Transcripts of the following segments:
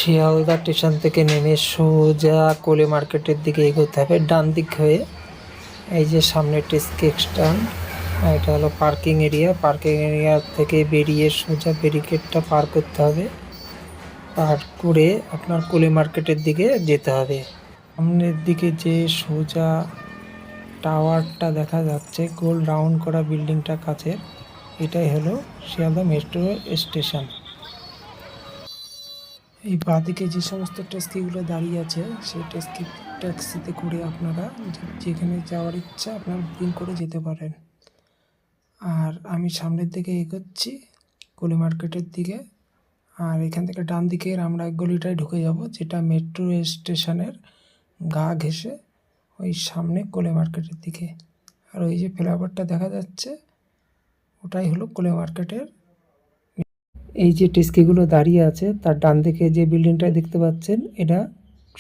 Sealdah station থেকে নেমে সোজা কোলে মার্কেটের দিকে এগোতে হবে ডান দিক হয়ে। এই যে সামনে টেস্কি স্ট্যান্ড, এটা হলো পার্কিং এরিয়া। পার্কিং এরিয়া থেকে বেরিয়ে সোজা ব্যারিকেডটা পার করতে হবে। পার করে আপনার কোলে মার্কেটের দিকে যেতে হবে। সামনের দিকে যে সোজা টাওয়ারটা দেখা যাচ্ছে, গোল রাউন্ড করা বিল্ডিংটা কাচের, এটাই হলো শিয়ালদা মেট্রো স্টেশন। এই বাঁদিকে যে সমস্ত ট্যাক্সিগুলো দাঁড়িয়ে আছে, সেই ট্যাক্সিতে করে আপনারা যেখানে যাওয়ার ইচ্ছা আপনার বুকিং করে যেতে পারেন। আর আমি সামনের দিকে এগোচ্ছি কোলে মার্কেটের দিকে। আর এখান থেকে ডান দিকের আমরা গলিটায় ঢুকে যাব, যেটা মেট্রো স্টেশনের গা ঘেঁষে ওই সামনে কোলে মার্কেটের দিকে। আর ওই যে ফ্লাইওভারটা দেখা যাচ্ছে, ওটাই হলো কোলে মার্কেটের। এই যে ট্যাক্সিগুলো দাঁড়িয়ে আছে তার ডান দিকে যে বিল্ডিংটা দেখতে পাচ্ছেন, এটা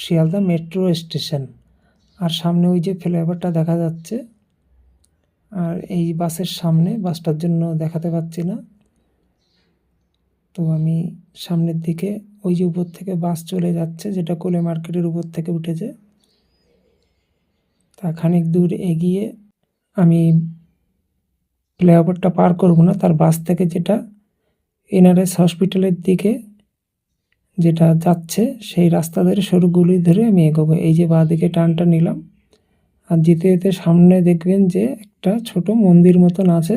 শিয়ালদা মেট্রো স্টেশন। আর সামনে ওই যে ফ্লাইওভারটা দেখা যাচ্ছে। আর এই বাসের সামনে, বাসটার জন্য দেখাতে পাচ্ছি না, তো আমি সামনের দিকে ওই যে উপর থেকে বাস চলে যাচ্ছে, যেটা কোলে মার্কেটের উপর থেকে উঠেছে, তা খানিক দূর এগিয়ে আমি ফ্লাইওভারটা পার করব না, তার বাস থেকে যেটা এনআরএস হসপিটালের দিকে যেটা যাচ্ছে, সেই রাস্তা ধরে সরু গলি ধরে আমি এগোবো। এই যে বাঁ দিকে টানটা নিলাম, আর যেতে যেতে সামনে দেখবেন যে একটা ছোট মন্দির মতন আছে,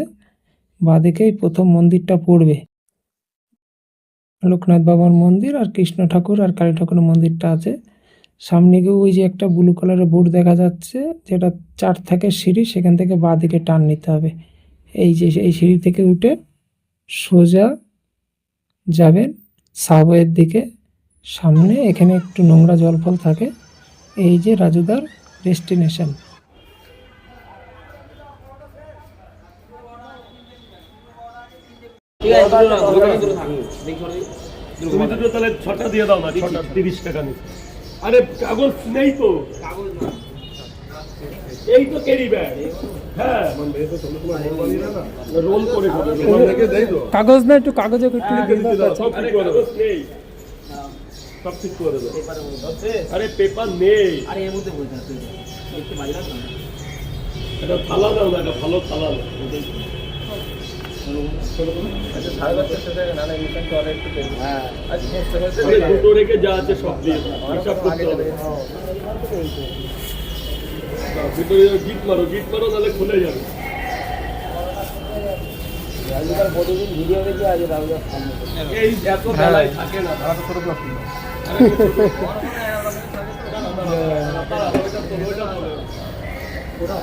বাঁ দিকেই প্রথম মন্দিরটা পড়বে, লোকনাথ বাবার মন্দির আর কৃষ্ণ ঠাকুর আর কালী ঠাকুরের মন্দিরটা আছে। সামনে গিয়ে ওই যে একটা ব্লু কালারের বোর্ড দেখা যাচ্ছে, যেটা 4 থেকে সিঁড়ি, সেখান থেকে বাঁ দিকে টার্ন নিতে হবে। এই যে এই সিঁড়ি থেকে উঠে সোজা যাবেন সাবওয়ের দিকে। সামনে এখানে একটু নোংরা জলফল থাকে, এই যে রাজুদার ডেস্টিনেশন। তুমি দুটো তাহলে 6টা দিয়ে দাও না, 6টা 30 টাকা নিচ্ছে। আরে কাগজ নেই তো, এই তো ক্যারি ব্যাগ। হ্যাঁ মানে তো তোমার মোবাইল না রোল করে খাবে, ওখান থেকে দেই তো কাগজ না, একটু কাগজে একটু লিখে দাও। সব ঠিক করে দাও, নেই সব ঠিক করে দাও। আরে পেপার নেই, আরে এর মধ্যে বলতে আছে একটু বাইরে রাখ না, এটা থালা দাও না, এটা ভালো থালা দাও। আচ্ছা 5:30 সাথে না না মিশন তো আরে একটু দেন। হ্যাঁ আজ পোস্ট হয়েছে, আরে দুটো রেখে যা আছে সব দিয়ে হিসাব করতে হবে। ভিতরে গিট মারো তাহলে খুলে যাবে। রাজুদার প্রতিদিন ভিডিও দেখি, আজ রাজুদার সামনে এই এত বেলায় থাকে না, তারা তো ছোট ব্লগ ছিল। ওটা